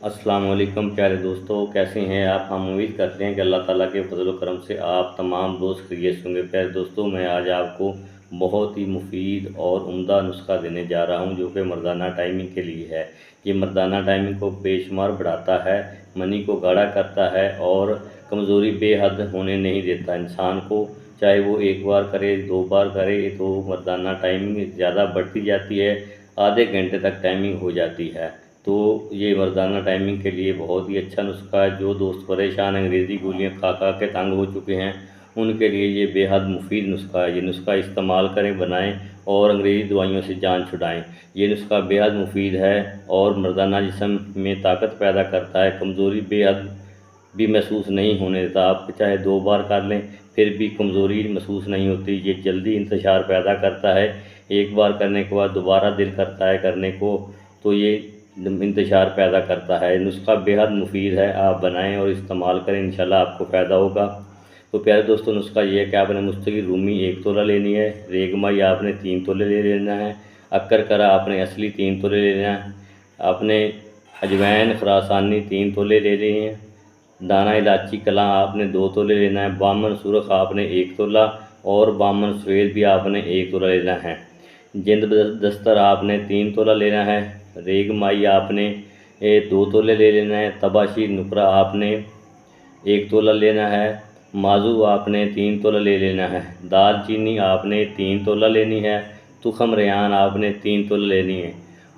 अस्सलाम वालेकुम प्यारे दोस्तों, कैसे हैं आप। हम उम्मीद करते हैं कि अल्लाह ताला के फजल व करम से आप तमाम दोस्त खैरियत से होंगे। प्यारे दोस्तों, मैं आज आपको बहुत ही मुफीद और उम्दा नुस्खा देने जा रहा हूं जो कि मर्दाना टाइमिंग के लिए है। ये मर्दाना टाइमिंग को बेशुमार बढ़ाता है, मनी को गाढ़ा करता है और कमज़ोरी बेहद होने नहीं देता इंसान को। चाहे वो एक बार करे, दो बार करे, तो मर्दाना टाइमिंग ज़्यादा बढ़ती जाती है, आधे घंटे तक टाइमिंग हो जाती है। तो ये मर्दाना टाइमिंग के लिए बहुत ही अच्छा नुस्खा है। जो दोस्त परेशान अंग्रेज़ी गोलियां खा खा के तंग हो चुके हैं, उनके लिए ये बेहद मुफीद नुस्खा है। ये नुस्खा इस्तेमाल करें, बनाएं और अंग्रेज़ी दवाइयों से जान छुड़ाएं। ये नुस्खा बेहद मुफीद है और मर्दाना जिस्म में ताकत पैदा करता है, कमज़ोरी बेहद भी महसूस नहीं होने देता। आप चाहे दो बार कर लें फिर भी कमज़ोरी महसूस नहीं होती। ये जल्दी इंतशार पैदा करता है, एक बार करने के बाद दोबारा दिल करता है करने को, तो ये इंतशार पैदा करता है। नुस्खा बेहद मुफीद है, आप बनाएं और इस्तेमाल करें, इंशाल्लाह आपको फ़ायदा होगा। तो प्यारे दोस्तों, नुस्खा ये है कि आपने मुस्तकी रूमी 1 तोला लेनी है, रेगमाई आपने 3 तोले ले लेना है, अक्कर करा आपने असली 3 तोले लेना है, आपने अजवैन खरासानी 3 तोले ले लेनी है, दाना इलायची कला आपने 2 तोले लेना है, बामन सुरख आपने 1 तोला और बामन सफ़ेद भी आपने 1 तोला लेना है, जिंद दस्तर आपने 3 तोला लेना है, रेगमाई आपने 2 तोले ले लेना है, तबाशी नुकरा आपने 1 तोला लेना है, माजू आपने 3 तोला ले लेना है, दालचीनी आपने 3 तोला लेनी है, तुखम रेहान आपने 3 तोला लेनी है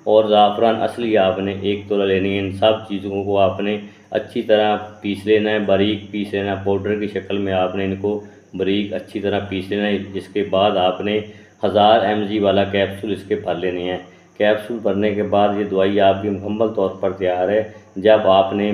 और ज़ाफ़रान असली आपने 1 तोला लेनी है। इन सब चीज़ों को आपने अच्छी तरह पीस लेना है, बारीक पीस लेना है, पाउडर की शक्ल में आपने इनको बारीक अच्छी तरह पीस लेना है। जिसके बाद आपने 1000 mg वाला कैप्सूल इसके भर लेने हैं। कैप्सूल भरने के बाद ये दवाई आपकी मुकम्मल तौर पर तैयार है। जब आपने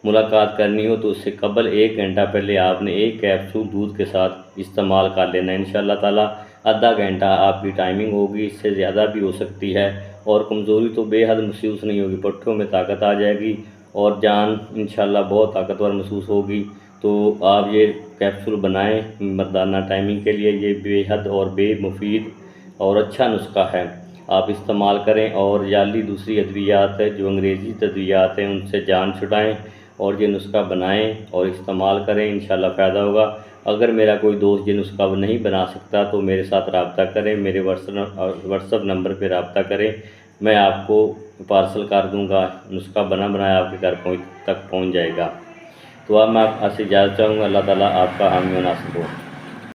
मुलाकात करनी हो तो उससे कबल 1 घंटा पहले आपने एक कैप्सूल दूध के साथ इस्तेमाल कर लेना है। इंशाल्लाह ताला आधा घंटा आपकी टाइमिंग होगी, इससे ज़्यादा भी हो सकती है और कमज़ोरी तो बेहद महसूस नहीं होगी, पट्टों में ताकत आ जाएगी और जान इंशाल्लाह बहुत ताकतवर महसूस होगी। तो आप ये कैप्सूल बनाएं मर्दाना टाइमिंग के लिए। ये बेहद और बेमुफीद और अच्छा नुस्खा है, आप इस्तेमाल करें और जाली दूसरी अद्वियात है जो अंग्रेज़ी तद्वियात हैं उनसे जान छुड़ाएं और ये नुस्खा बनाएं और इस्तेमाल करें, इंशाल्लाह फ़ायदा होगा। अगर मेरा कोई दोस्त ये नुस्खा नहीं बना सकता तो मेरे साथ रब्ता करें, मेरे व्हाट्सअप नंबर पर रब्ता करें, मैं आपको पार्सल कर दूंगा। नुस्खा बना बनाया आपके घर तक पहुंच जाएगा। तो अब मैं आपसे इजाज़त चाहूँगा। अल्लाह ताला आपका हामी व नासिर हो।